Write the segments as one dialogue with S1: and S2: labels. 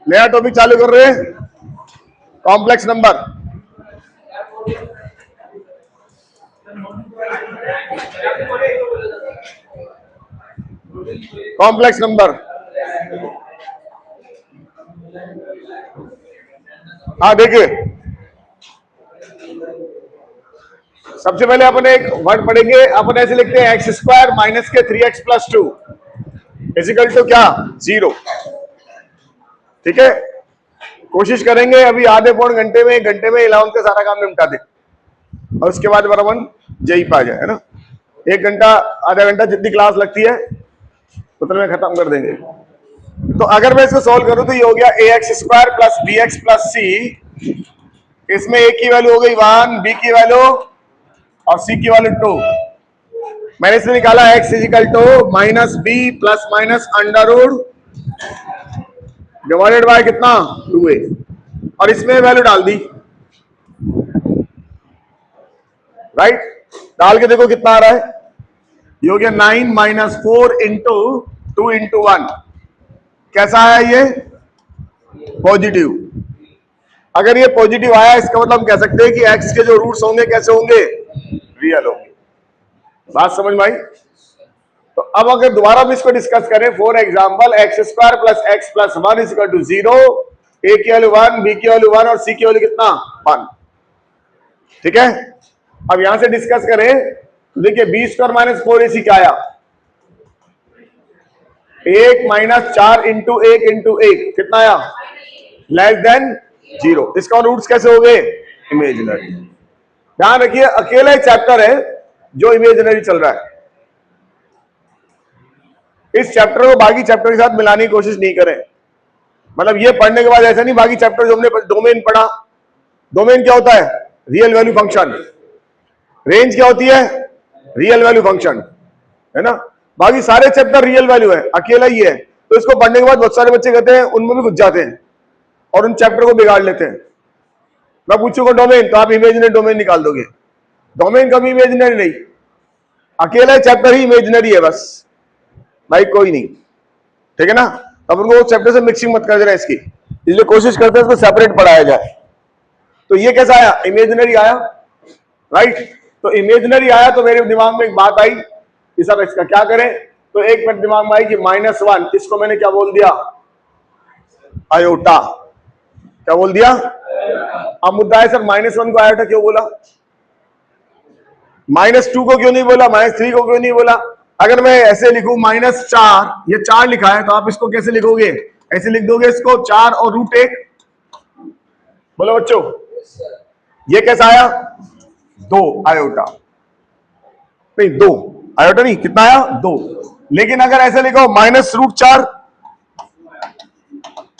S1: नया टॉपिक चालू कर रहे हैं, कॉम्प्लेक्स नंबर। कॉम्प्लेक्स नंबर, हाँ देखिए, सबसे पहले अपन एक वर्ड पढ़ेंगे। अपन ऐसे लिखते हैं एक्स स्क्वायर माइनस के 3x प्लस 2 इजिकल टू क्या 0। ठीक है, कोशिश करेंगे अभी आधे पौन घंटे में 1 घंटे में 11 का सारा काम निपटा दे और उसके बाद बराबर जेई पा जाए, है ना। 1 घंटा आधा घंटा जितनी क्लास लगती है उतने में खत्म कर देंगे। तो अगर मैं इसको सॉल्व करूं तो ये हो गया a x square plus b x plus c. इसमें ए की वैल्यू हो गई 1, बी की वैल्यू और सी की वैल्यू 2। मैंने इसमें निकाला x is equal to minus b plus minus under root divided by कितना 2a और इसमें वैल्यू डाल दी। राइट, डाल के देखो कितना आ रहा है। ये हो गया 9 माइनस 4 इंटू 2 इंटू 1। कैसा आया ये पॉजिटिव। अगर ये पॉजिटिव आया इसका मतलब हम कह सकते हैं कि x के जो रूट्स होंगे कैसे होंगे रियल होंगे। बात समझ में आई। तो अब अगर दोबारा हम इसको डिस्कस करें, for example x square plus x plus 1 is equal to 0, a की वैल्यू 1, बी की वैल्यू 1 और सी की वैल्यू कितना 1। ठीक है, अब यहां से डिस्कस करें तो देखिए बी स्क्वायर माइनस 4ac क्या आया 1 माइनस 4 इंटू 1 इंटू 1 कितना आया लेस देन 0। इसका रूट्स कैसे हो गए इमेजिनरी। ध्यान रखिए अकेला एक चैप्टर है जो इमेजिनरी चल रहा है। इस चैप्टर को बाकी चैप्टर के साथ मिलाने की कोशिश नहीं करें। मतलब ये पढ़ने के बाद ऐसा नहीं बाकी चैप्टर जो हमने डोमेन पढ़ा, डोमेन क्या होता है रियल वैल्यू फंक्शन, रेंज क्या होती है रियल वैल्यू फंक्शन, है ना। बाकी सारे चैप्टर रियल वैल्यू है, अकेला ही है। तो इसको पढ़ने के बाद बहुत सारे बच्चे कहते हैं उनमें भी घुस जाते हैं और उन चैप्टर को बिगाड़ लेते हैं। मैं पूछूंगा डोमेन तो आप इमेजिनरी डोमेन निकाल दोगे। डोमेन कभी इमेजिनरी नहीं, अकेला चैप्टर ही इमेजिनरी है बस भाई, कोई नहीं। ठीक है ना, अब उनको चैप्टर से मिक्सिंग मत कर देना इसकी, इसलिए कोशिश करते हैं इसको सेपरेट पढ़ाया जाए। तो ये कैसा आया इमेजिनरी आया। राइट, तो इमेजिनरी आया तो मेरे दिमाग में एक बात आई कि सर इसका क्या करें। तो एक मिनट दिमाग में आई कि -1 इसको मैंने क्या बोल दिया आयोटा। क्या बोल दिया। अब मुद्दा है सर -1 को आयोटा क्यों बोला, -2 को क्यों नहीं बोला, -3 को क्यों नहीं बोला। अगर मैं ऐसे लिखूं -4, ये 4 लिखा है तो आप इसको कैसे लिखोगे, ऐसे लिख दोगे इसको 4 और √1। बोलो बच्चों ये कैसा आया 2 आयोटा, नहीं 2 आयोटा नहीं, कितना आया 2। लेकिन अगर ऐसे लिखो -√4,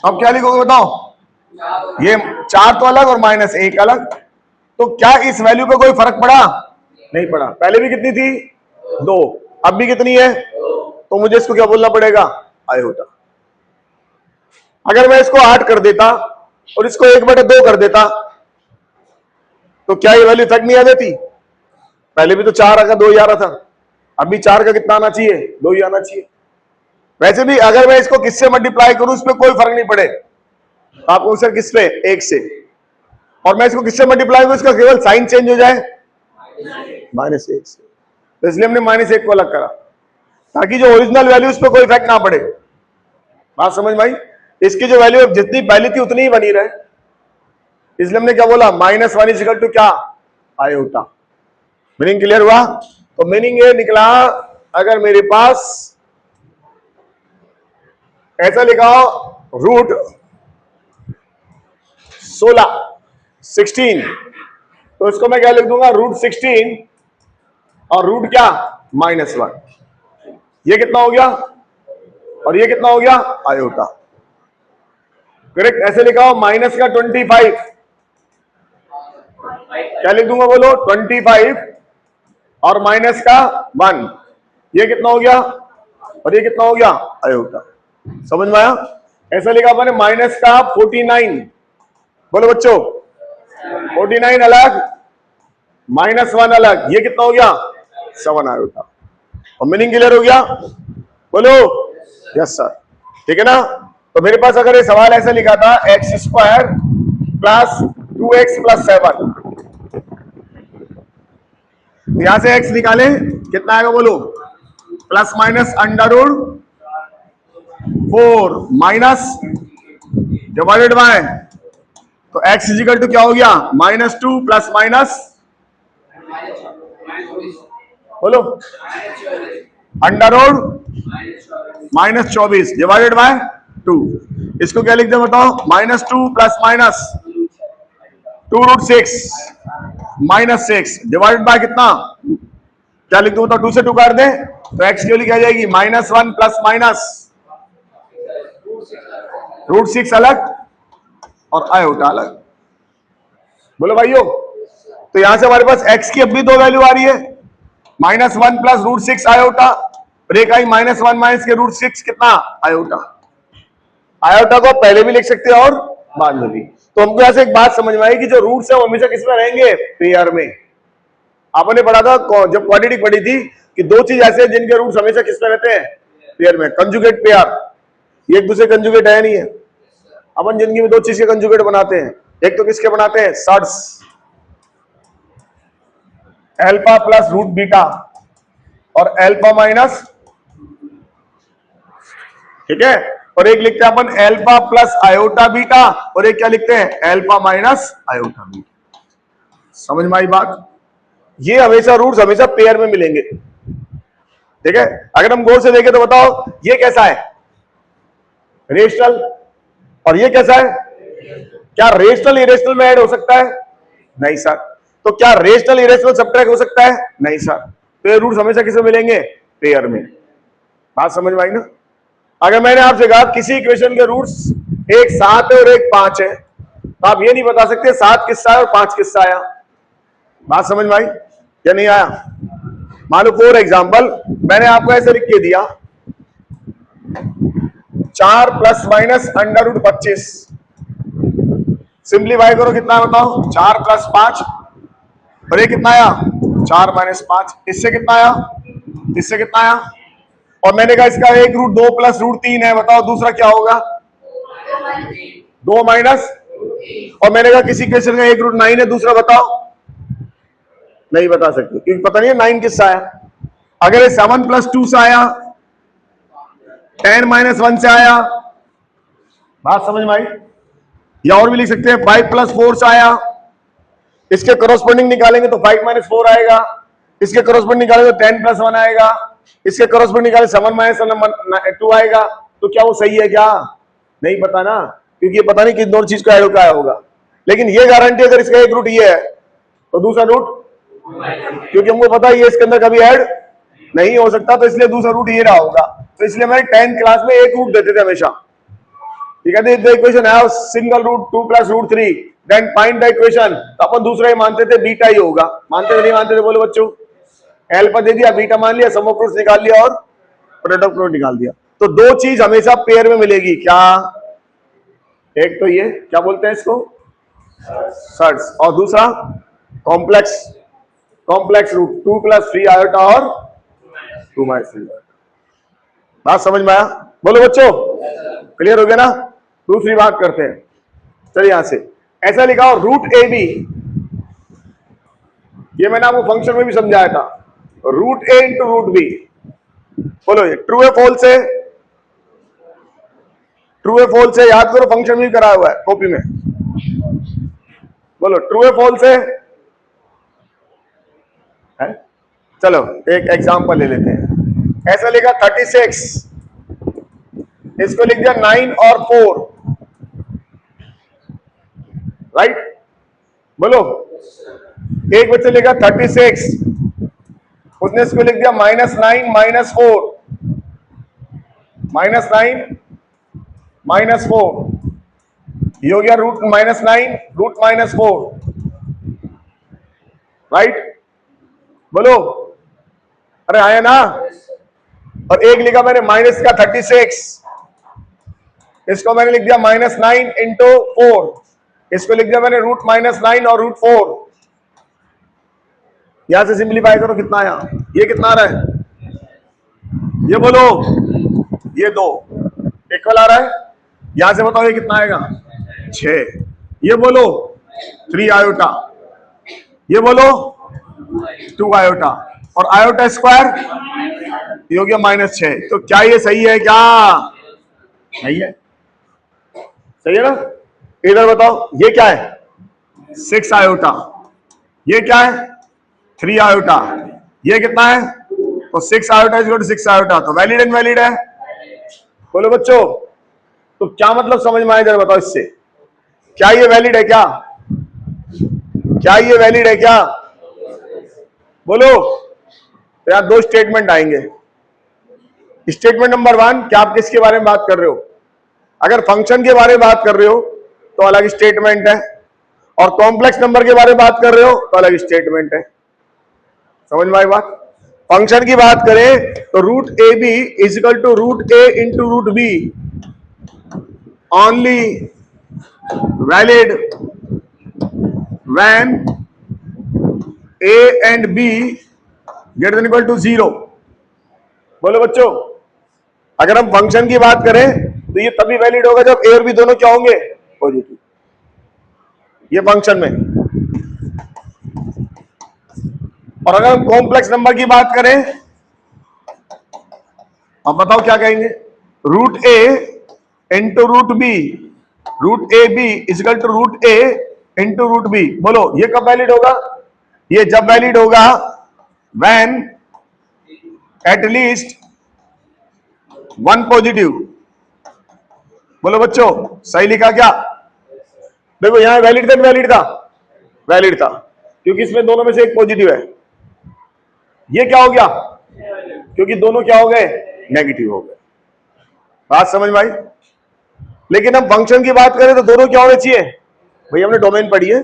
S1: अब क्या लिखोगे बताओ, ये 4 तो अलग और -1 अलग। तो क्या इस वैल्यू पे कोई फर्क पड़ा, नहीं पड़ा। पहले भी कितनी थी 2, अब भी कितनी है, तो मुझे इसको क्या बोलना पड़ेगा आयोटा। अगर मैं इसको 8 कर देता और इसको 1/2 कर देता तो क्या ये वैल्यू इफेक्ट नहीं आ जाती। पहले भी तो 4 का 2 ही आ रहा था, अभी 4 का कितना आना चाहिए 2 ही आना चाहिए। वैसे भी अगर मैं इसको किससे मल्टीप्लाई करूं उस पर कोई फर्क नहीं पड़े। आपको सर किस पे 1 से, और मैं इसको किससे मल्टीप्लाई करूं इसका केवल साइन चेंज हो जाए -1 से। तो इसलिए हमने -1 को अलग करा ताकि जो ओरिजिनल वैल्यू उस पर कोई इफेक्ट ना पड़े। बात समझ में आई। इसकी जो वैल्यू जितनी पहली थी उतनी ही बनी रहे, इसलिए हमने क्या बोला -1 इज इक्वल टू क्या आयोटा। मीनिंग क्लियर हुआ। तो मीनिंग ये निकला अगर मेरे पास ऐसा लिखा हो रूट 16 तो इसको मैं क्या लिख दूंगा √16 और रूट क्या -1। ये कितना हो गया और ये कितना हो गया आयोटा। करेक्ट। ऐसे लिखा हो माइनस का 25, क्या लिख दूंगा बोलो 25 और माइनस का 1, ये कितना हो गया और ये कितना हो गया आयोटा। समझ में आया। ऐसा लिखा मैंने माइनस का 49, बोलो बच्चों 49 अलग -1 अलग, ये कितना हो गया 7 आयोटा। और मीनिंग क्लियर हो गया बोलो यस सर। ठीक है ना। तो मेरे पास अगर ये सवाल ऐसा लिखा था x square plus 2x plus 7, तो यहां से x निकाले कितना आएगा बोलो, plus minus under root 4 minus divided by, तो x इजिकल टू क्या हो गया, -2 प्लस माइनस बोलो अंडर रूट -24 डिवाइडेड बाय 2। इसको क्या लिखते हैं बताओ, -2 प्लस माइनस 2√6 -6 डिवाइडेड बाय कितना, क्या लिख दो बताओ, 2 से 2 काट दे तो x की वैल्यू क्या जाएगी, -1 प्लस माइनस √6 अलग और आयोटा अलग। बोलो भाइयों, तो यहां से हमारे पास x की अब भी दो वैल्यू आ रही है, -1 प्लस √6 आयोटा, और एक आई -1 माइनस के √6 कितना आयोटा। आयोटा को पहले भी लिख सकते हैं और बाद में भी। तो हमको यहां से एक बात समझ में आई कि जो रूट्स है वो हमेशा किस में रहेंगे, पेयर में। आपने पढ़ा था जब क्वाड्रेटिक पढ़ी थी कि दो चीज ऐसे हैं जिनके रूट्स हमेशा किस में रहते हैं, पेयर में। कंजुगेट पेयर, ये एक दूसरे कंजुगेट है नहीं है। अपन जिंदगी में दो चीज के कंजुगेट बनाते हैं, एक तो किसके बनाते हैं, सर्ट्स, एल्फा प्लस रूट बीटा और एल्फा माइनस, ठीक है, और एक लिखते हैं अपन एल्फा प्लस आयोटा बीटा, और एक क्या लिखते हैं, एल्फा माइनस आयोटा बीटा। समझ में आई बात। ये हमेशा रूट्स हमेशा पेयर में मिलेंगे, ठीक है। अगर हम गौर से देखें तो बताओ ये कैसा है, रेशनल, और ये कैसा है, क्या रेशनल इरेशनल में ऐड हो सकता है, नहीं सर। तो क्या रेशनल इरेशनल सब्ट्रैक्ट हो सकता है, नहीं सर। तो ये रूट्स हमेशा किसमें मिलेंगे, पेयर में। बात समझ में आई ना। अगर मैंने आपसे कहा किसी इक्वेशन के रूट्स एक 7 है और एक 5 है, तो आप ये नहीं बता सकते 7 किससा है और 5 किससा आया। बात समझ में आई या नहीं आया। मान लो फॉर एग्जाम्पल मैंने आपको ऐसे लिख के दिया 4 plus minus under root 25, simplify करो कितना बताओ, 4 प्लस 5, और ये कितना आया, 4 माइनस 5, इससे कितना आया, इससे कितना आया, और मैंने कहा इसका एक रूट 2 प्लस रूट 3 है, बताओ दूसरा क्या होगा, 2 माइनस, और मैंने कहा किसी क्वेश्चन का एक रूट 9 है, दूसरा बताओ, नहीं बता सकते क्योंकि पता नहीं है 9 किससे आया। अगर ये 7 प्लस 2 से आया, 10 माइनस 1 से आया, बात समझ में आई। या और भी लिख सकते हैं 5 प्लस 4 से आया, इसके करस्पॉन्डिंग निकालेंगे तो 5 माइनस 4 आएगा, इसके करस्पॉन्डिंग निकालेंगे तो 10 प्लस 1 आएगा, इसके करस्पॉन्डिंग निकाले 7 माइनस 2 आएगा। तो क्या वो सही है, क्या नहीं पता ना, क्योंकि ये पता नहीं किस दोनों चीज का ऐड होकर आया होगा। लेकिन ये गारंटी अगर इसका एक रूट ये है तो दूसरा रूट, क्योंकि हमको पता है ये इसके अंदर कभी ऐड नहीं हो सकता, तो इसलिए दूसरा रूट ये रहा होगा। तो इसलिए हमारे 10th क्लास में एक रूट देते थे हमेशा, ठीक है। द इक्वेशन है single root 2 plus root 3 then find the equation, तो अपन दूसरा ही मानते थे, बीटा ही होगा। मानते थे नहीं मानते थे बोलो बच्चों, एल्फा दे दिया, बीटा मान लिया, सम ऑफ रूट्स निकाल लिया और प्रोडक्ट प्रोडक्ट निकाल दिया। तो दो चीज हमेशा पेयर में मिलेगी, क्या, एक तो ये क्या बोलते हैं इसको, सर्ट्स, और दूसरा कॉम्प्लेक्स रूट 2 प्लस 3 आयोटा और 2 माइनस 3। बात समझ में आया बोलो बच्चों, क्लियर हो गया ना। दूसरी बात करते हैं, चलिए यहां से ऐसा लिखा हो रूट ए बी, ये मैंने आपको फंक्शन में भी समझाया था, root a into root b. बोलो ये ट्रू है फॉल्स है, ट्रू है फॉल्स है, याद करो फंक्शन भी करा हुआ है कॉपी में। बोलो ट्रू है फॉल्स है? चलो एक एग्जांपल ले लेते हैं। ऐसा लिखा 36, इसको लिख दिया 9 और 4, राइट। बोलो एक बच्चे लिखा 36, उसने इसको लिख दिया -9 -4, -9 -4, ये हो गया रूट -9 रूट -4, राइट। बोलो अरे आया ना। और एक लिखा मैंने माइनस का 36, इसको मैंने लिख दिया -9 इंटू 4, इसको लिख दिया मैंने रूट -9 और रूट 4। यहां से सिंप्लीफाई करो कितना आया, ये कितना आ रहा है, ये बोलो, ये 2, इक्वल आ रहा है। यहां से बताओ ये कितना आएगा 6। ये बोलो 3 आयोटा, ये बोलो 2 आयोटा, और आयोटा स्क्वायर ये हो गया -6। तो क्या ये सही है? क्या नहीं है? सही है ना? इधर बताओ ये क्या है 6 आयोटा, ये क्या है 3 आयोटा, ये कितना है? तो 6 iota is equal to 6 iota, तो वैलिड इनवैलिड है? बोलो बच्चों, तो क्या मतलब समझ में आया जरा बताओ इससे? क्या ये वैलिड है? क्या क्या ये वैलिड है? क्या बोलो। तो यार दो स्टेटमेंट आएंगे। स्टेटमेंट नंबर 1, क्या आप किसके बारे में बात कर रहे हो? अगर फंक्शन के बारे में बात कर रहे हो तो अलग स्टेटमेंट है, और कॉम्प्लेक्स नंबर के बारे में बात कर रहे हो तो अलग स्टेटमेंट है। समझ में आई बात? फंक्शन की बात करें तो root a b is equal to root a into root b only valid when a and b greater than equal to 0। बोलो बच्चों, अगर हम फंक्शन की बात करें तो ये तभी वैलिड होगा जब ए और बी दोनों क्या होंगे? पॉजिटिव। ये फंक्शन में। और अगर हम कॉम्प्लेक्स नंबर की बात करें, अब बताओ क्या कहेंगे? Root a into root b, root a b is equal to root a into root b. बोलो ये कब वैलिड होगा? ये जब वैलिड होगा when at least one positive. बोलो बच्चों, सही लिखा क्या? देखो यहां वैलिड था, वैलिड था, वैलिड था, क्योंकि इसमें दोनों में से एक पॉजिटिव है। ये क्या हो गया? क्योंकि दोनों क्या हो गए? नेगेटिव हो गए। बात समझ में आई? लेकिन हम फंक्शन की बात करें तो दोनों क्या होने चाहिए? भाई हमने डोमेन पढ़ी है,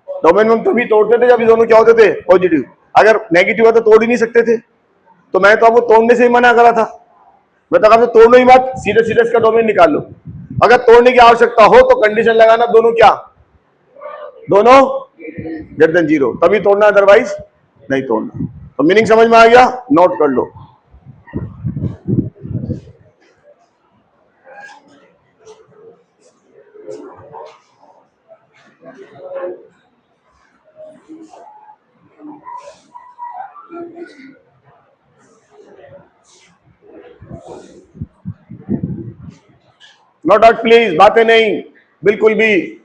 S1: डोमेन में हम तभी तोड़ते थे जब ये दोनों क्या होते थे? पॉजिटिव। अगर नेगेटिव होता तो तोड़ ही नहीं सकते थे। तो मैं तो आपको तोड़ने से ही मना करा था। मैं तो आपसे तोड़ने ही मत, सीधे सीधे इसका डोमेन निकाल लो। अगर तोड़ने की आवश्यकता हो तो कंडीशन लगाना दोनों क्या? दोनों ग्रेटर देन 0, तभी तोड़ना, अदरवाइज नहीं तोड़ना। तो मीनिंग समझ में आ गया? नोट कर लो। नो डाउट प्लीज, बातें नहीं बिल्कुल भी।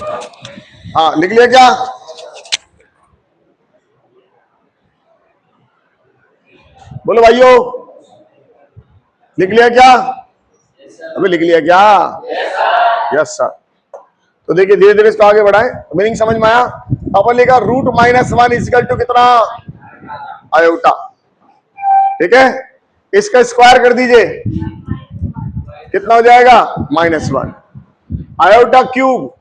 S1: हाँ लिख लिया क्या? बोलो भाइयों, लिख लिया क्या? अभी लिख लिया क्या? Yes sir. तो देखिए धीरे धीरे इसको आगे बढ़ाएं। मीनिंग समझ में आया? अपन लिखा √-1 इक्वल टू कितना? आयोटा। ठीक है, इसका स्क्वायर कर दीजिए, कितना हो जाएगा? -1। आयोटा क्यूब,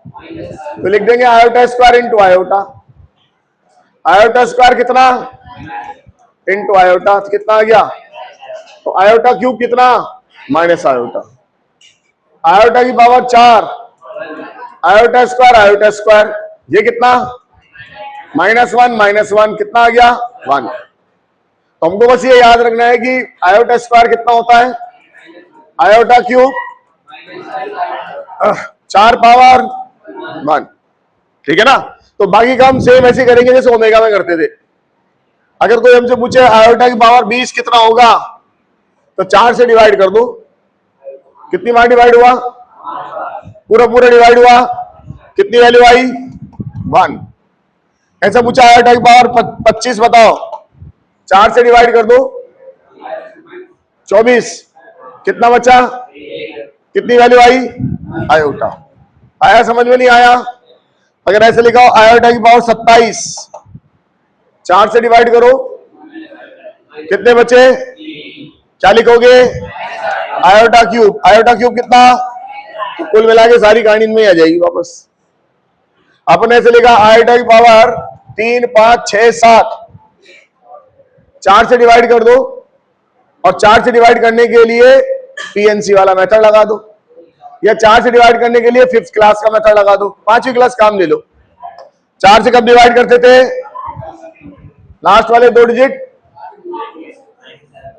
S1: तो लिख देंगे iota square into iota. Iota square कितना? इंटू आयोटा, तो कितना आ गया? तो आयोटा क्यूब कितना? Minus iota. आयोटा की पावर 4, आयोटा स्क्वायर, ये कितना? -1 कितना आ गया? 1। तो हमको बस ये याद रखना है कि आयोटा स्क्वायर कितना होता है? Iota cube 4 power 1। ठीक है ना? तो बाकी काम सेम ऐसे करेंगे जैसे ओमेगा में करते थे। अगर कोई हमसे पूछे आयोटा की पावर 20 कितना होगा, तो 4 से डिवाइड कर दो। कितनी बार डिवाइड हुआ? पूरा डिवाइड हुआ, कितनी वैल्यू आई? 1। ऐसा पूछा आयोटा की पावर 25 बताओ, 4 से डिवाइड कर दो, 24, कितना बचा? कितनी वैल्यू आई? आयोटा। आया समझ में? नहीं आया? अगर ऐसे लिखा हो आयोटा की पावर 27, 4 से डिवाइड करो, कितने बचे? क्या लिखोगे? Iota cube. आयोटा क्यूब कितना? तो कुल मिला के सारी कहानी में आ जाएगी वापस। अपन ऐसे लिखा आयोटा की पावर 3, 5, 6, 7, 4 से डिवाइड कर दो, और 4 से डिवाइड करने के लिए पीएनसी वाला मेथड लगा दो, या 4 से डिवाइड करने के लिए 5th क्लास का मेथड लगा दो। 5वीं क्लास काम ले लो। 4 से कब डिवाइड करते थे? लास्ट वाले 2 डिजिट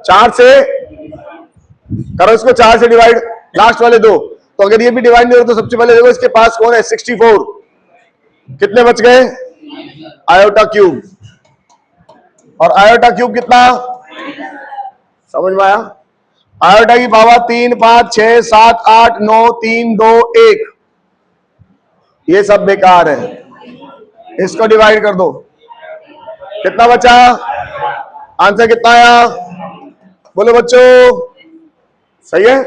S1: 4 से करो, इसको 4 से डिवाइड, लास्ट वाले 2। तो अगर ये भी डिवाइड नहीं हो तो सबसे पहले देखो इसके पास कौन है? 64। कितने बच गए? Iota cube. और आयोटा क्यूब कितना? समझ में आया? आयोटा की पावर 3, 5, 6, 7, 8, 9, 3, 2, 1, ये सब बेकार है। इसको डिवाइड कर दो, कितना बचा? आंसर कितना आया? बोलो बच्चों, सही है?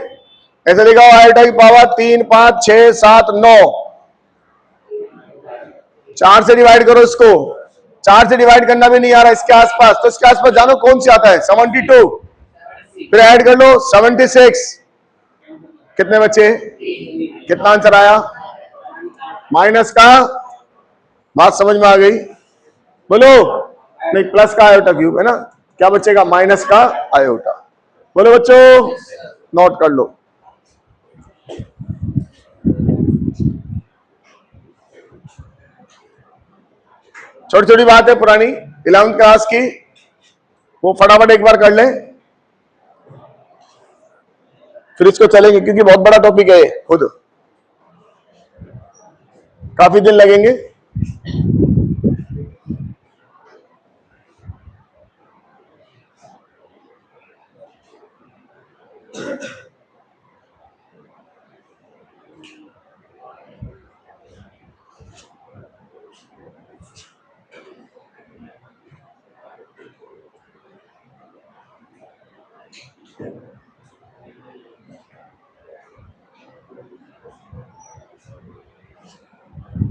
S1: ऐसे लिखा हो आयोटा की पावर 3, 5, 6, 7, 9, 4 से डिवाइड करो इसको। 4 से डिवाइड करना भी नहीं आ रहा इसके आसपास, तो इसके आसपास जानो कौन सी आता है? 72। फिर ऐड कर लो 76, कितने बचे? कितना आंसर आया? माइनस का। बात समझ में आ गई? बोलो। नहीं, प्लस का आयोटा क्यूब है ना, क्या बचेगा? माइनस का आयोटा। बोलो बच्चों, नोट कर लो। छोटी छोटी बात है पुरानी 11th क्लास की, वो फटाफट एक बार कर लें, फिर इसको चलेंगे, क्योंकि बहुत बड़ा टॉपिक है खुद, काफी दिन लगेंगे।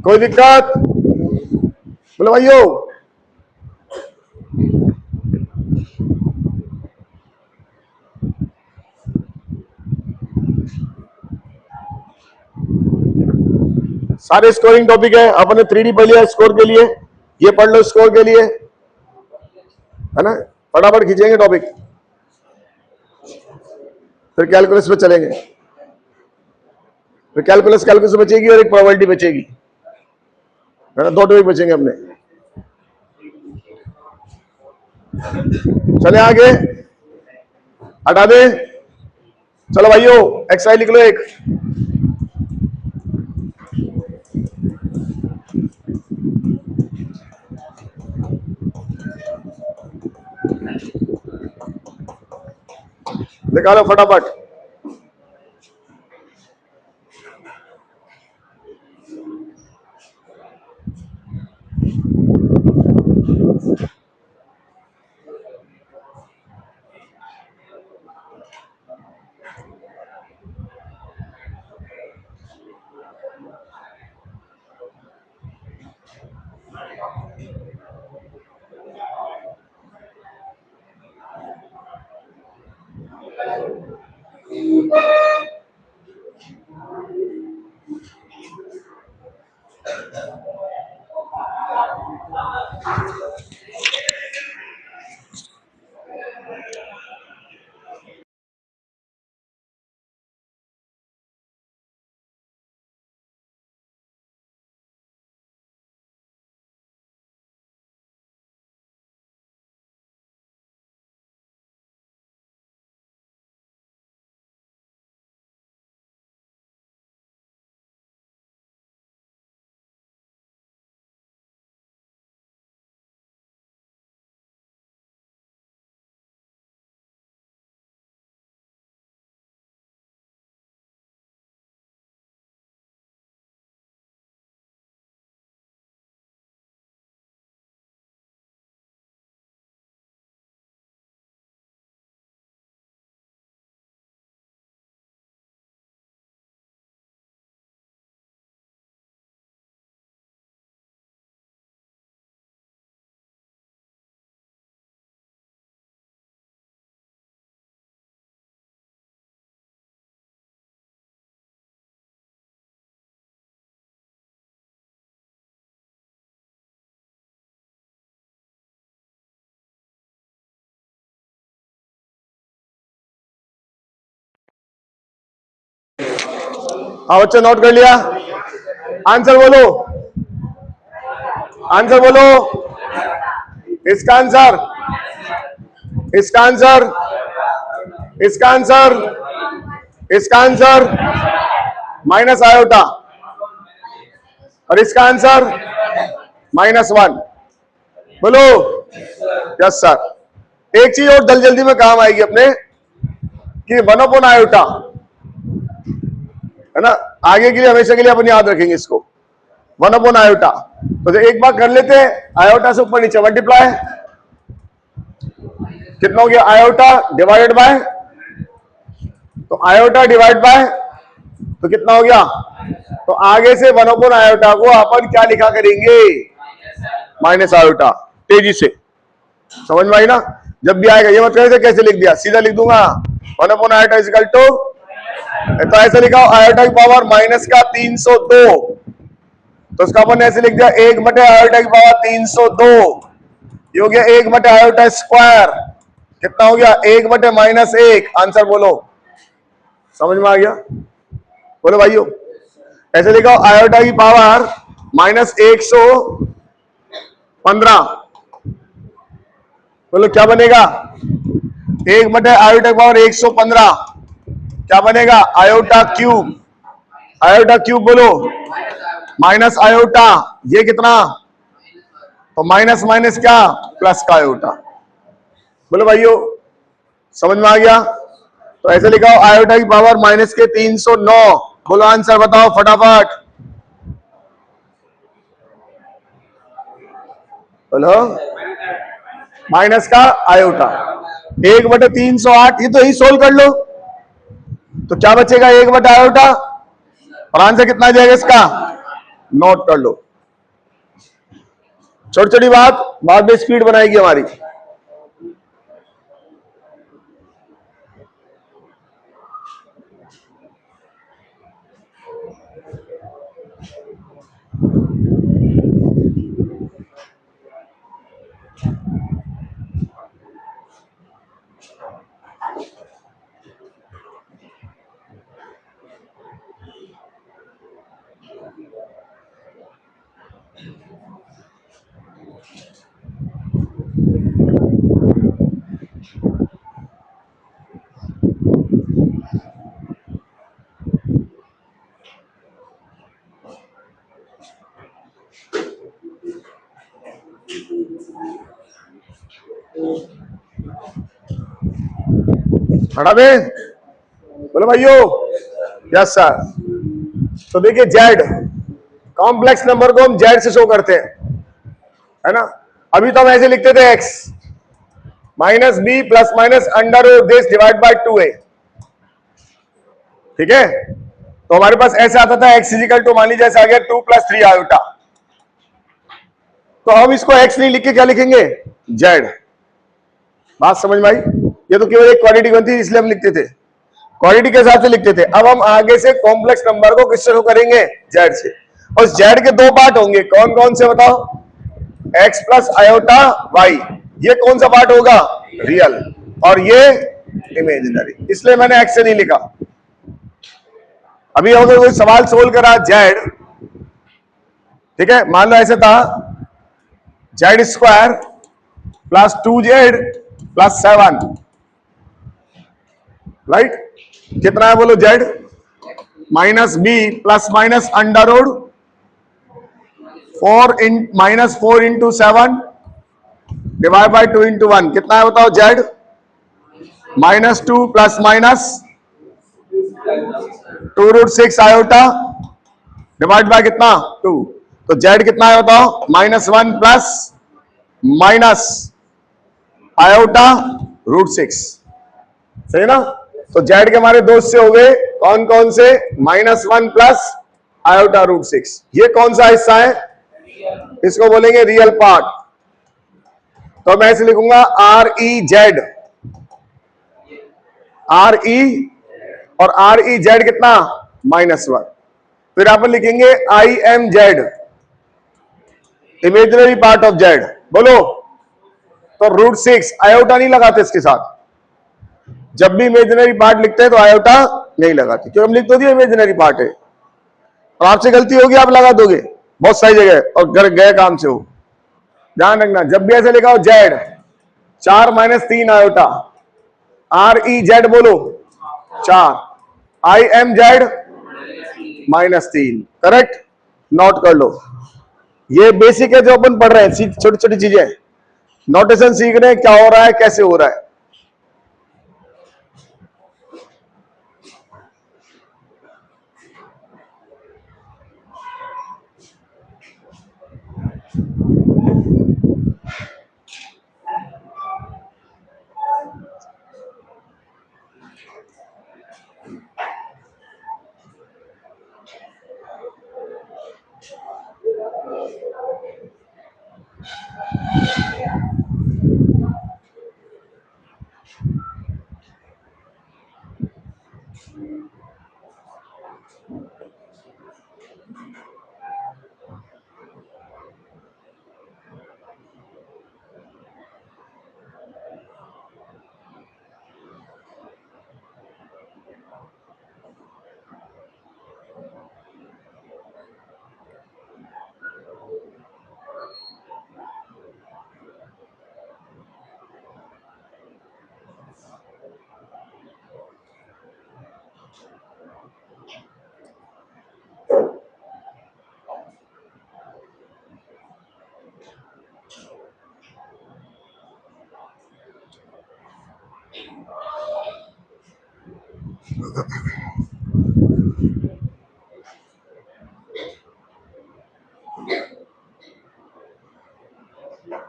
S1: कोई दिक्कत? बोलो भाइयों। सारे स्कोरिंग टॉपिक है, अपने 3D पढ़ लिया स्कोर के लिए, ये पढ़ लो स्कोर के लिए, है ना? फटाफट खींचेंगे टॉपिक, फिर कैलकुलस पे चलेंगे। फिर कैलकुलस बचेगी और एक प्रोबेबिलिटी बचेगी, है ना? 2 टॉपिक बचेंगे अपने। चले आगे, हटा दे। चलो भाइयों, एक्सरसाइज लिख लो एक। निकालो फटाफट। हाँ बच्चा नोट कर लिया? आंसर बोलो, आंसर बोलो। इसका आंसर, इसका आंसर, इसका आंसर, इसका आंसर माइनस आयोटा, और इसका आंसर -1। बोलो यस सर। एक चीज और जल्दी में काम आएगी अपने कि 1/, आयोटा है ना, आगे के लिए हमेशा के लिए अपन याद रखेंगे इसको, 1/, आयोटा। तो एक बार कर लेते हैं, आयोटा से ऊपर नीचे मल्टीप्लाई, कितना हो गया? आयोटा डिवाइडेड बाय, तो आयोटा डिवाइड बाय, तो कितना हो गया? तो आगे से 1/, आयोटा को अपन क्या लिखा करेंगे? Minus iota. तेजी से समझ में आई ना? जब भी आएगा ये मत करें कैसे लिख दिया, सीधा लिख दूंगा 1/, आयोटा इज इक्वल टू, तो ऐसे लिखा आयोटा की पावर माइनस का 302, तो उसका अपन ऐसे लिख दिया 1/, आयोटा की पावर 302, ये हो गया 1/, आयोटा स्क्वायर, कितना हो गया? 1/, -1। आंसर बोलो, समझ में आ गया? बोलो भाइयों, ऐसे लिखा आयोटा की पावर -115, बोलो क्या बनेगा? 1/, आयोटा की पावर 115 क्या बनेगा? आयोटा क्यूब, आयोटा क्यूब बोलो, माइनस आयोटा, ये कितना? तो माइनस माइनस क्या? प्लस का आयोटा। बोलो भाइयों समझ में आ गया? तो ऐसे लिखा हो आयोटा की पावर माइनस के 309। बोलो आंसर बताओ फटाफट, बोलो। माइनस का आयोटा 1/308, ये तो यही सोल्व कर लो, तो क्या बचेगा? 1/, आयोटा, और आंसर कितना जाएगा इसका? नोट कर लो। छोटी छोटी बात बाद में स्पीड बनाएगी हमारी। हटा दे, बोलो भाइयों यस सर। तो देखिए जेड, कॉम्प्लेक्स नंबर को हम जेड से शो करते हैं, है ना? अभी तो हम ऐसे लिखते थे x -b plus minus under this divide by 2a, ठीक है? तो हमारे पास ऐसे आता था x इजिकल टू, मान लीजिए जैसे आ गया 2 + 3 आयोटा, तो हम इसको x नहीं लिख के क्या लिखेंगे? z। बात समझ में आई? ये तो केवल एक क्वांटिटी बनती है इसलिए हम लिखते थे, क्वांटिटी के हिसाब से लिखते थे। अब हम आगे से कॉम्प्लेक्स नंबर को किससे शो करेंगे? z से। और z के दो पार्ट होंगे, कौन कौन से बताओ? x प्लस आयोटा y, ये कौन सा पार्ट होगा? रियल, और ये इमेजिनरी, इसलिए मैंने x से नहीं लिखा। अभी अगर कोई सवाल सोल्व करा z, ठीक है, मान लो ऐसे था z² plus 2z plus 7, right? कितना है बोलो? z -b plus minus under root 4 into 7 divide by 2 into 1, कितना है बताओ? z -2 plus minus 2√6 iota divide by कितना? 2, तो z कितना है बताओ? -1 प्लस माइनस आयोटा √6, सही ना? तो z के हमारे दो से हो गए, कौन कौन से? -1 प्लस आयोटा √6। ये कौन सा हिस्सा है? इसको बोलेंगे रियल पार्ट। तो मैं ऐसे लिखूंगा REZ, RE और REZ कितना? -1। फिर आप लिखेंगे IMZ, imaginary part of z, बोलो। तो √6 आयोटा नहीं लगाते इसके साथ, जब भी इमेजिनरी पार्ट लिखते हैं तो आयोटा नहीं लगाते, क्योंकि हम लिख तो दिया इमेजिनरी पार्ट है, और आपसे गलती होगी, आप लगा दोगे बहुत सारी जगह और घर गए काम से हो। ध्यान रखना, जब भी ऐसे लिखा हो जेड 4-3 आयोटा, REZ बोलो 4, IMZ -3, करेक्ट। नोट कर लो, ये बेसिक है जो अपन पढ़ रहे हैं, छोटी छोटी चीजें, नोटेशन सीख रहे हैं, क्या हो रहा है कैसे हो रहा है।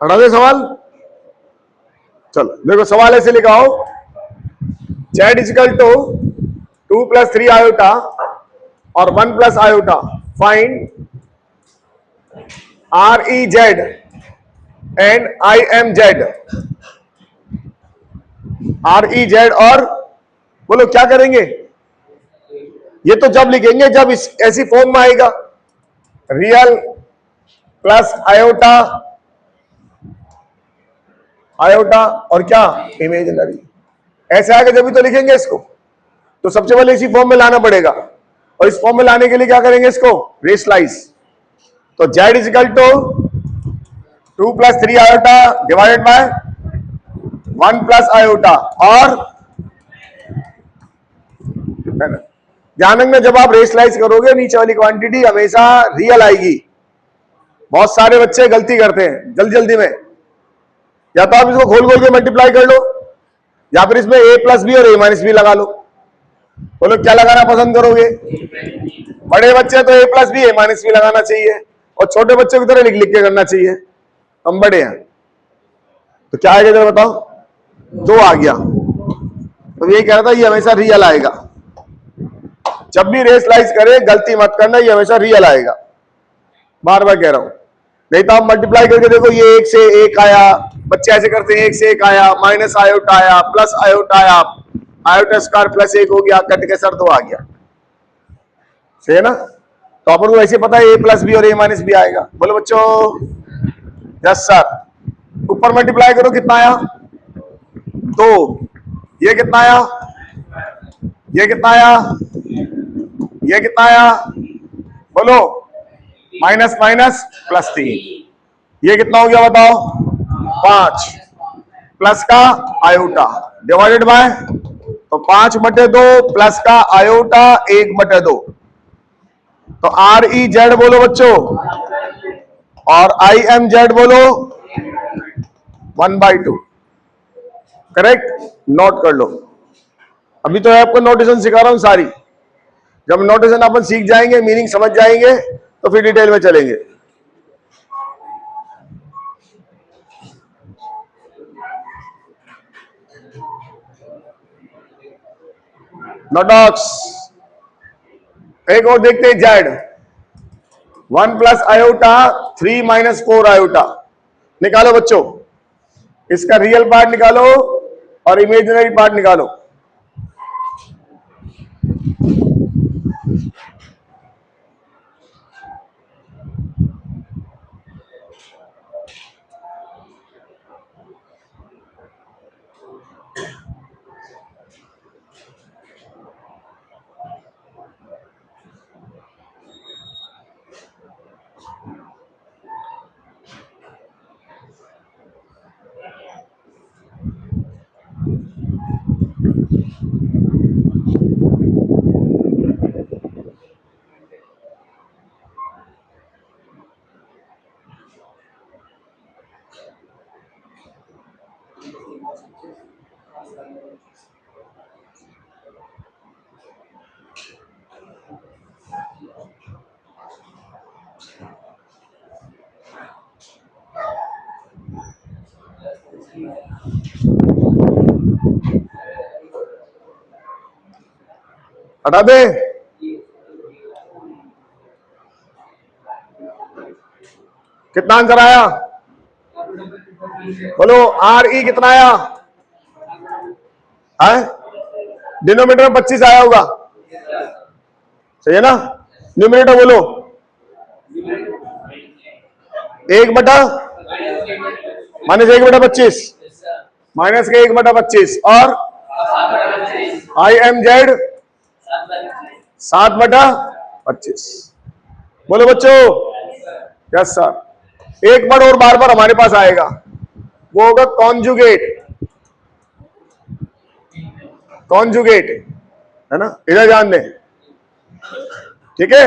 S1: हटा दे सवाल। चलो देखो, सवाल ऐसे लिखा हो, जेड इजिकल टू 2+3 आयोटा और 1+आयोटा, find REZ and IMZ। REZ और बोलो क्या करेंगे, ये तो जब लिखेंगे जब इस ऐसी फॉर्म में आएगा, रियल प्लस आयोटा, आयोटा और क्या इमेजिनरी, ऐसे आएगा जब भी तो लिखेंगे इसको। तो सबसे पहले इसी फॉर्म में लाना पड़ेगा, और इस फॉर्म में लाने के लिए क्या करेंगे, इसको रेशलाइज। तो z is equal to 2+3 iota divided by 1+आयोटा, और ध्यान रखना जब आप रेशलाइज करोगे नीचे वाली क्वांटिटी हमेशा रियल आएगी। बहुत सारे बच्चे गलती करते हैं जल्दी जल्दी में, या तो आप इसको खोल खोल के मल्टीप्लाई कर लो, या फिर इसमें A+B और A-B लगा लो। बोलो क्या लगाना पसंद करोगे? बड़े बच्चे तो A+B A-B लगाना चाहिए, और छोटे बच्चों की तरह लिख लिख के करना चाहिए, हम बड़े हैं। तो क्या आएगा जरा बताओ, 2 आ गया। तो ये कह रहा था ये हमेशा रियल आएगा, जब भी रेशलाइज करे गलती मत करना, ये हमेशा रियल आएगा, बार बार कह रहा हूं। नहीं तो आप मल्टीप्लाई करके देखो, ये 1 से 1 आया, बच्चे ऐसे करते हैं, 1 से 1 आया, माइनस आयोटा आया, प्लस आयोटा आया, आयोटा स्क्वायर +1 हो गया, कट के सर 2 आ गया, सही है ना। तो अपन को ऐसे पता है A+B और A-B आएगा। बोलो बच्चों यस सर। ऊपर मल्टीप्लाई करो, कितना आया 2, ये कितना आया, ये कितना आया, ये कितना आया, बोलो माइनस माइनस +3, ये कितना हो गया बताओ 5, प्लस का आयोटा डिवाइडेड बाय, तो 5/2 प्लस का आयोटा 1/2। तो REZ बोलो बच्चों, और IMZ बोलो 1/2, करेक्ट। नोट कर लो, अभी तो आपको नोटेशन सिखा रहा हूं सारी, जब नोटेशन अपन सीख जाएंगे, मीनिंग समझ जाएंगे, तो फिर डिटेल में चलेंगे। नोटॉक्स एक और देखते हैं, जेड 1+आयोटा 3-4 आयोटा निकालो बच्चों, इसका रियल पार्ट निकालो और इमेजिनरी पार्ट निकालो। हटा दे। कितना आंसर आया बोलो? आर ई कितना आया है? डिनोमिनेटर में 25 आया होगा, सही है ना? न्यूमिनेटर बोलो 1/, -1/25, माइनस के 1/25 और आई एम जेड 7/25। बोलो बच्चों, यस सर। एक वर्ड और बार बार हमारे पास आएगा, वो होगा कॉन्जुगेट। कॉन्जुगेट है ना, इधर ध्यान दें, ठीक है?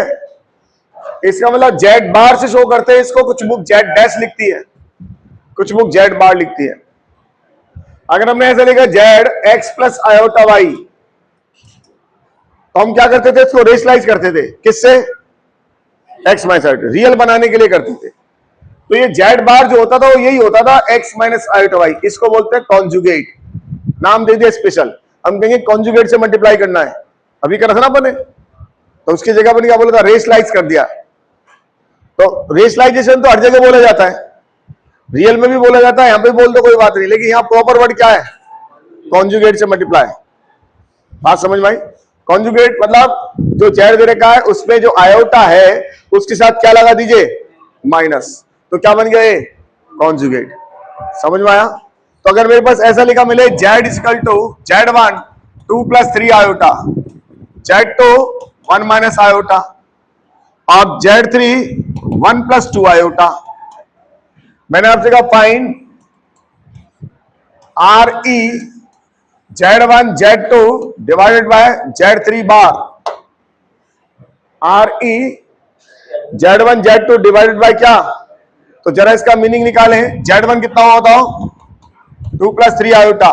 S1: इसका मतलब जेड बार से शो करते हैं इसको, कुछ बुक जेड डैश लिखती है, कुछ बुक जेड बार लिखती है। अगर हमने ऐसा लिखा z x plus iota y, तो हम क्या करते थे? इसको रेशलाइज करते थे, किससे? एक्स माइनस आयोटा, रियल बनाने के लिए करते थे। तो ये जेड बार जो होता था वो यही होता था, एक्स माइनस आयोटा वाई। इसको बोलते हैं कॉन्जुगेट, नाम दे दिया स्पेशल। हम कहेंगे कॉन्जुगेट से मल्टीप्लाई करना है, अभी कर रखा ना बने, तो उसकी जगह पर क्या बोला था? रेशलाइज कर दिया। तो रेशलाइजेशन तो हर जगह बोला जाता है, रियल में भी बोला जाता है, यहां पे बोल दो कोई बात नहीं, लेकिन यहां प्रॉपर वर्ड क्या है? कॉन्जुगेट से मल्टीप्लाई। बात समझ में आई? कॉन्जुगेट मतलब जो जेड दे रखा है उसमें जो आयोटा है उसके साथ क्या लगा दीजिए? माइनस। तो क्या बन गया ये? कॉन्जुगेट। समझ में आया? तो अगर मेरे पास ऐसा लिखा मिले z equal to Z1 2 + 3 iota, Z2 1 - iota, और Z3 1 + 2 आयोटा। मैंने आपसे कहा find R E Z1 Z2 divided by Z3 bar. R E Z1 Z2 divided by क्या? तो जरा इसका मीनिंग निकालें। Z1 कितना हुआ बताओ? 2 + 3 आयोटा।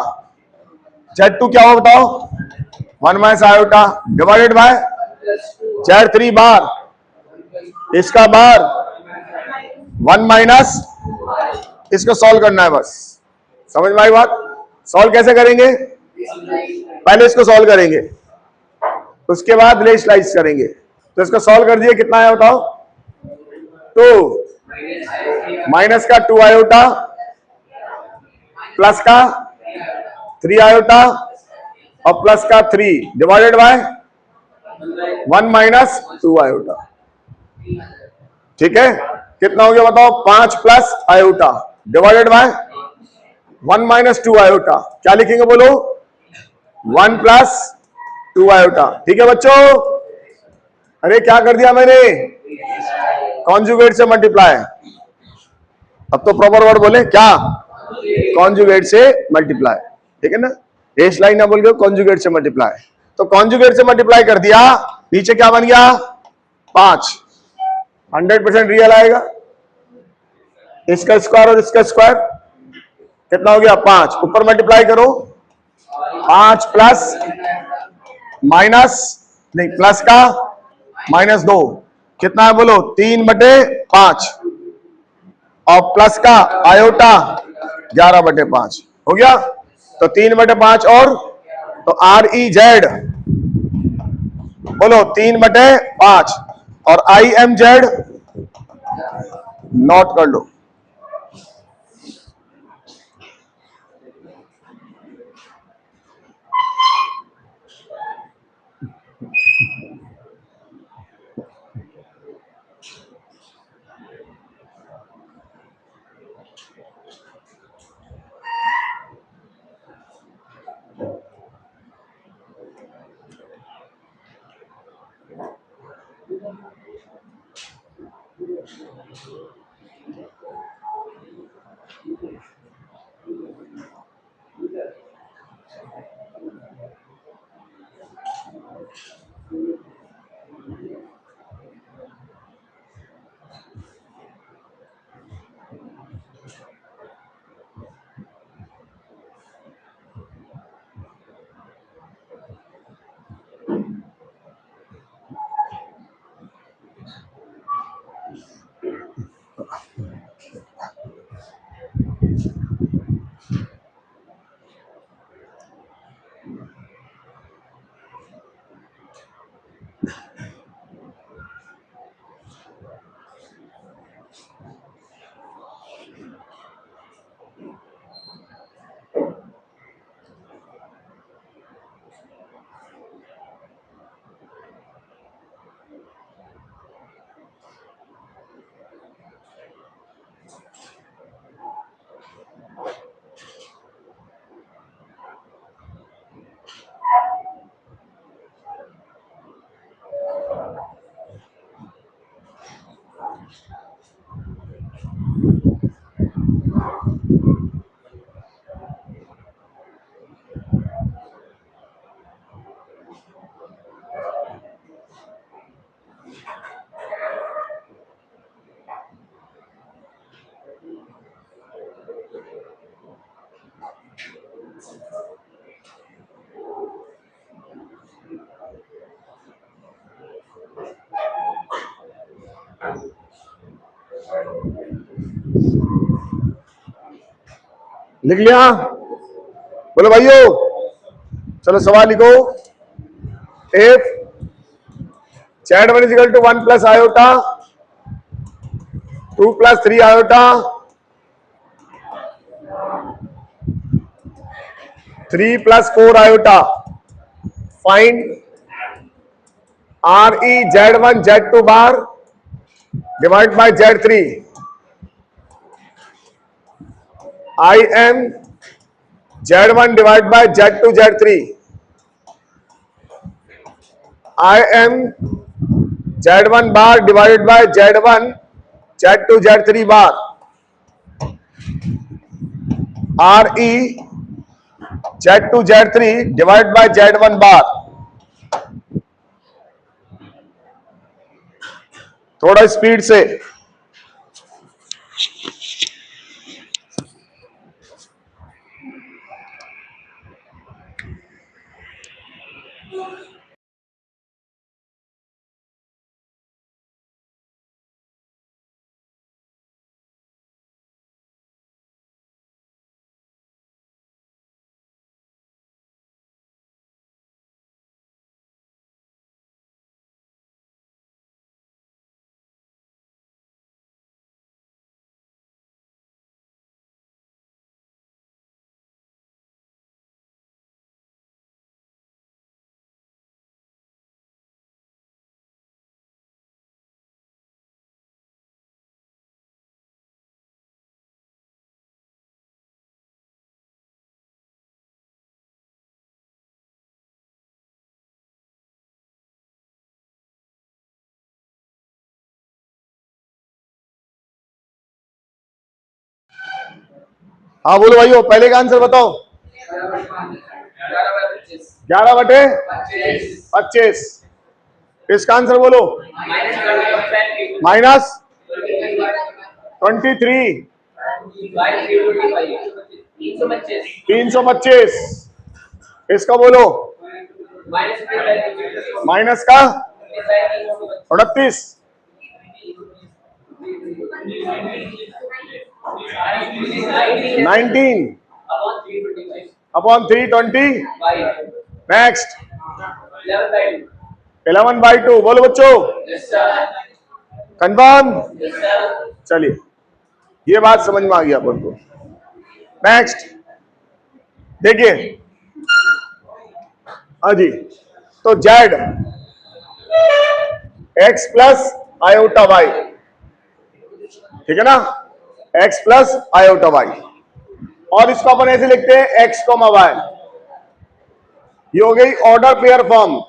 S1: Z2 क्या हुआ बताओ? 1 - आयोटा डिवाइडेड बाय Z3 बार, इसका बार 1 - इसको सॉल्व करना है बस। समझ में आई बात? सॉल्व कैसे करेंगे? पहले इसको सॉल्व करेंगे, उसके बाद रेशलाइज करेंगे। तो इसको सॉल्व कर दिए, कितना आया बताओ? 2 माइनस का 2 आयोटा प्लस का 3 आयोटा और प्लस का 3 डिवाइडेड बाय 1 - 2 आयोटा। ठीक है, कितना हो गया बताओ? 5 plus iota divided bye 1 - 2 iota. क्या लिखेंगे बोलो? 1 + 2 आयोटा। ठीक है बच्चों? अरे क्या कर दिया मैंने? कॉन्जुगेट से मल्टीप्लाई। अब तो प्रॉपर वर्ड बोले क्या? कॉन्जुगेट से मल्टीप्लाई। ठीक है ना? रेश लाइन ना बोल के कॉन्जुगेट से मल्टीप्लाई। तो कॉन्जुगेट से मल्टीप्लाई कर दिया, नीचे क्या बन गया? 5। 100% रियल आएगा। इसका स्क्वायर और इसका स्क्वायर कितना हो गया? 5। ऊपर मल्टीप्लाई करो, 5 प्लस माइनस नहीं प्लस का -2 कितना है बोलो? 3/5 और प्लस का आयोटा 11/5 हो गया। तो 3/5 और तो आर ई जेड बोलो 3/5 और आई एम जेड नोट कर लो। लिख लिया? बोलो भाइयों, चलो सवाल लिखो। If Z1 is equal to 1 plus iota 2 plus 3 iota 3 plus 4 iota, find RE Z1 Z2 bar divide by Z3। IM Z1 divide by Z2 Z3। IM Z1 bar divided by Z1 Z2 Z3 bar. RE Z2 Z3 divide by Z1 bar. थोड़ा speed से। हाँ बोलो भाइयों, पहले का answer बताओ। 11/25। इसका answer बोलो। -23। -325। इसका बोलो। माइनस का 38। 19 अपॉन 325। नेक्स्ट 11/2। बोलो बच्चों, कंफर्म? चलिए, ये बात समझ में आ गई अपन को। नेक्स्ट देखिए, हाँ जी, तो Z X plus iota Y, ठीक है ना, X प्लस आयोटा Y, और इसको अपन ऐसे लिखते हैं X, Y। ये हो गई ऑर्डर पेयर फॉर्म,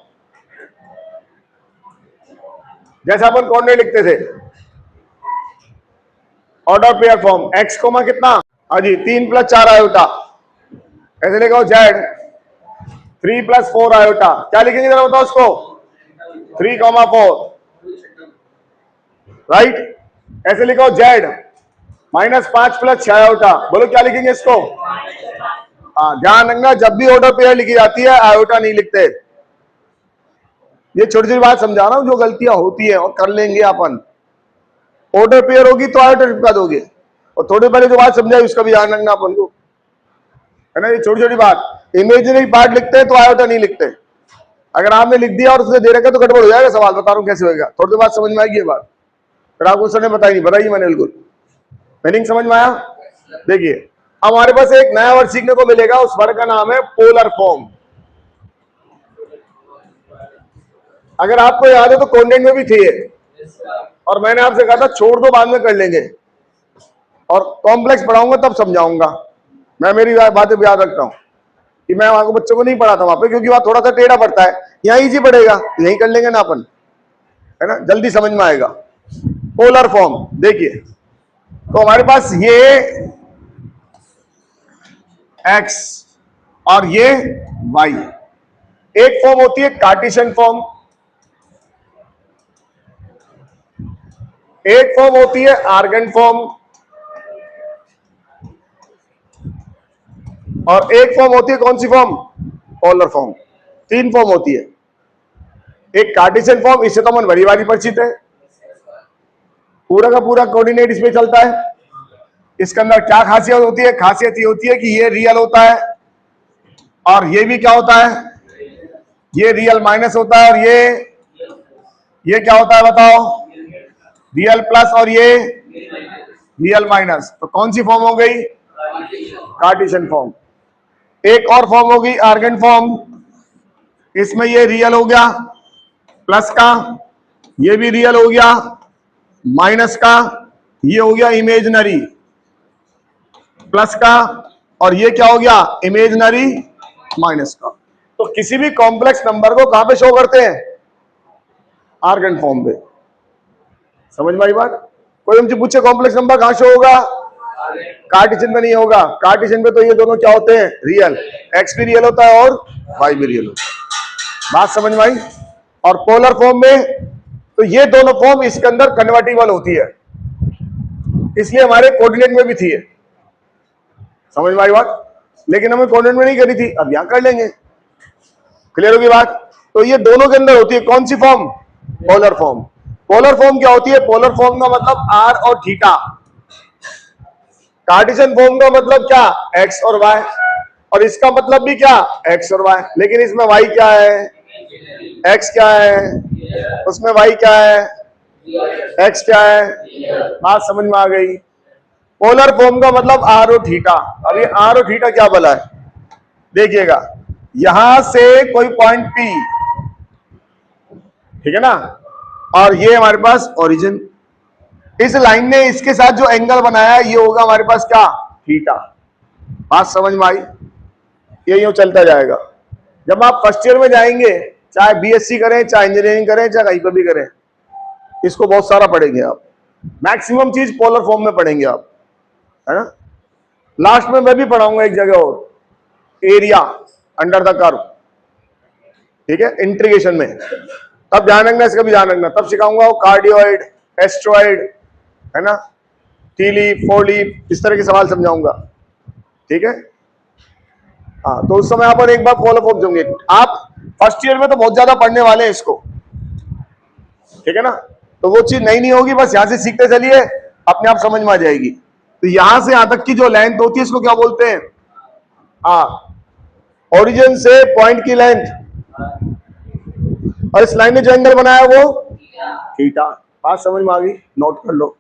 S1: जैसा अपन कोऑर्डिनेट लिखते थे, ऑर्डर पेयर फॉर्म। X, कितना, हाँ जी 3 प्लस 4 आयोटा, ऐसे लिखो Z 3 प्लस 4 आयोटा। क्या लिखेंगे जरा बताओ उसको? 3, 4, राइट। ऐसे लिखो Z -5 प्लस 6 आयोटा। बोलो क्या लिखेंगे इसको? हाँ, ध्यान रखना, जब भी ऑर्डर पेयर लिखी जाती है आयोटा नहीं लिखते। ये छोटी छोटी बात समझा रहा हूं, जो गलतियां होती है और कर लेंगे अपन। ऑर्डर पेयर होगी तो आयोटा चिपका दोगे, और थोड़ी पहले जो बात समझाई उसका भी ध्यान रखना अपन को, है ना। ये छोटी छोटी बात, इमेजिनरी पार्ट लिखते हैं तो आयोटा नहीं लिखते। अगर आपने लिख दिया और उसने दे रखा तो गड़बड़ हो जाएगा सवाल। बता रहा हूं कैसे होगा, थोड़ी देर बाद समझ में आएगी ये बात। फिर आपको सर ने बताई नहीं, बताइए मैंने बिल्कुल मीनिंग समझ में आया। देखिए, हमारे पास एक नया वर्ड सीखने को मिलेगा, उस वर्ड का नाम है पोलर फॉर्म। अगर आपको याद है तो कॉन्टेंट में भी थी ये, और मैंने आपसे कहा था छोड़ दो, बाद में कर लेंगे, और कॉम्प्लेक्स पढ़ाऊंगा तब समझाऊंगा। मैं मेरी बातें याद रखता हूं कि मैं वहां को बच्चों को नहीं पढ़ाता वहां पे, क्योंकि वहां थोड़ा सा टेढ़ा पड़ता है। यहाँ इजी पड़ेगा, यही कर लेंगे ना अपन। है ना, जल्दी समझ में आएगा। पोलर फॉर्म देखिए, तो हमारे पास ये x और ये y, एक फॉर्म होती है कार्टेशियन फॉर्म, एक फॉर्म होती है आर्गन फॉर्म, और एक फॉर्म होती है कौन सी फॉर्म, पोलर फॉर्म। तीन फॉर्म होती है। एक कार्टेशियन फॉर्म, इससे तो मन बड़ी बारी परिचित है, पूरा का पूरा कोऑर्डिनेट इसमें चलता है। इसके अंदर क्या खासियत होती है, खासियत ये होती है कि ये रियल होता है और ये भी क्या होता है, ये रियल माइनस होता है, और ये क्या होता है बताओ, रियल प्लस, और ये रियल माइनस। तो कौन सी फॉर्म हो गई, कार्टेशियन फॉर्म। एक और फॉर्म होगी आर्गन फॉर्म, इसमें ये रियल हो गया प्लस का, ये भी रियल हो गया माइनस का, ये हो गया इमेजिनरी प्लस का, और ये क्या हो गया, इमेजिनरी माइनस का। तो किसी भी कॉम्प्लेक्स नंबर को कहां पे शो करते हैं, आर्गन फॉर्म पे। समझ में आई बात। कोई हमसे पूछे कॉम्प्लेक्स नंबर कहां शो होगा, कार्टेशियन में नहीं होगा। कार्टेशियन में तो ये दोनों क्या होते हैं, रियल, एक्स भी रियल होता है और वाई भी रियल होता है। बात समझ में आई। और पोलर फॉर्म में तो ये दोनों फॉर्म इसके अंदर कन्वर्टिबल होती है, इसलिए हमारे कोऑर्डिनेट में भी थी। समझ में आई बात। लेकिन हमें कोऑर्डिनेट में नहीं करी थी, अब यहां कर लेंगे। क्लियर होगी बात। तो ये दोनों के अंदर होती है कौन सी form, polar form. Polar form क्या होती है, पोलर फॉर्म का मतलब आर और थीटा। कार्टेशियन फॉर्म का मतलब क्या, एक्स और वाई, और इसका मतलब भी क्या, एक्स और वाई। लेकिन इसमें वाई क्या है, एक्स क्या है, उसमें वाई क्या है, एक्स क्या है। बात समझ में आ गई। पोलर फॉर्म का मतलब आर और थीटा। अब ये आर और थीटा क्या बोला है, देखिएगा, यहां से कोई पॉइंट पी, ठीक है ना, और ये हमारे पास ओरिजिन, इस लाइन ने इसके साथ जो एंगल बनाया है ये होगा हमारे पास क्या, थीटा। बात समझ में आई। ये यूं चलता जाएगा। जब आप फर्स्ट ईयर में जाएंगे, चाहे बीएससी करें, चाहे इंजीनियरिंग करें, चाहे कहीं पर भी करें, इसको बहुत सारा पढ़ेंगे आप। मैक्सिमम चीज पोलर फॉर्म में पढ़ेंगे आप, है ना। लास्ट में मैं भी पढ़ाऊंगा एक जगह और, एरिया अंडर द कर्व, ठीक है, इंटीग्रेशन में। तब ध्यान रखना, इसका भी ध्यान रखना, तब सिखाऊंगा वो कार्डियोइड, एस्ट्रॉइड, है ना, टी लीफ, फोर लीफ, इस तरह के सवाल समझाऊंगा, ठीक है। हाँ, तो उस समय आप एक बार फॉलो अप होंगे। आप फर्स्ट ईयर में तो बहुत ज्यादा पढ़ने वाले हैं इसको, ठीक है ना। तो वो चीज नहीं होगी, बस यहां से सीखते चलिए, अपने आप समझ में आ जाएगी। तो यहां से यहां तक की जो लेंथ होती है इसको क्या बोलते हैं, ओरिजिन से पॉइंट की लेंथ, और इस लाइन ने जो एंगल बनाया वो थीटा। बात समझ में आ गई, नोट कर लो।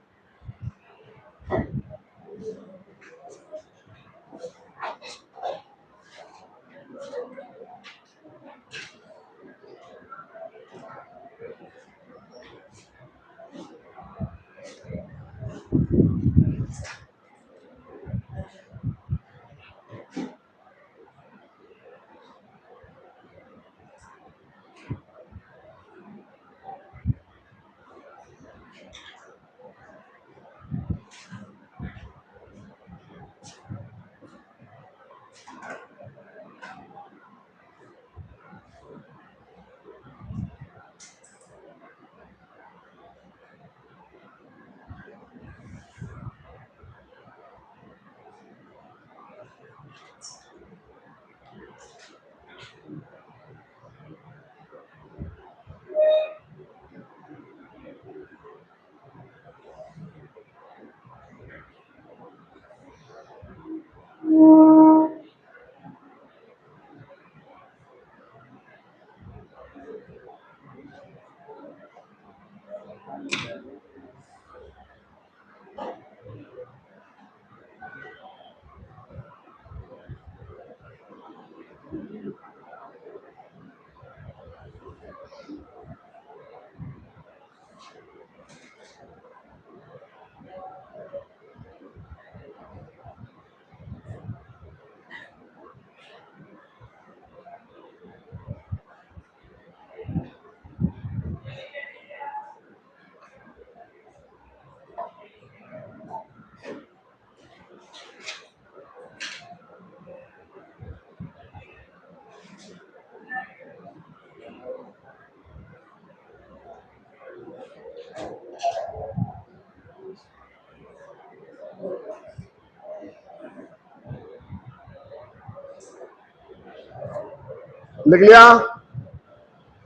S1: लिख लिया?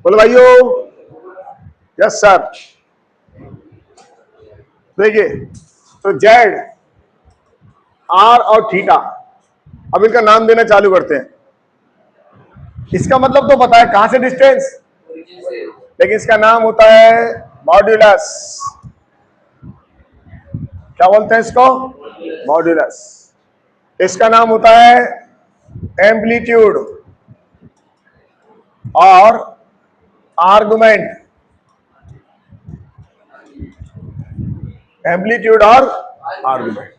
S1: बोलो भाइयों। Yes sir. देखिए, तो जेड, आर और थीटा, अब इनका नाम देना चालू करते हैं। इसका मतलब तो पता है कहां से डिस्टेंस, लेकिन इसका नाम होता है मॉड्यूलस। क्या बोलते हैं इसको? मॉड्यूलस। इसका नाम होता है एम्पलीट्यूड और आर्गुमेंट। एम्पलीट्यूड और आर्गुमेंट,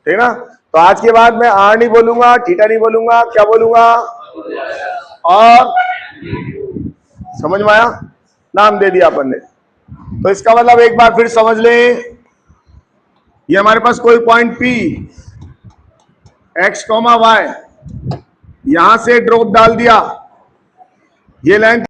S1: ठीक ना? तो आज के बाद मैं आर नहीं बोलूंगा, थीटा नहीं बोलूंगा, क्या बोलूंगा? और समझ में आया? नाम दे दिया अपन ने। तो इसका मतलब एक बार फिर समझ लें, ये हमारे पास कोई पॉइंट P x, y यहां से ड्रॉप डाल दिया, ये लाइन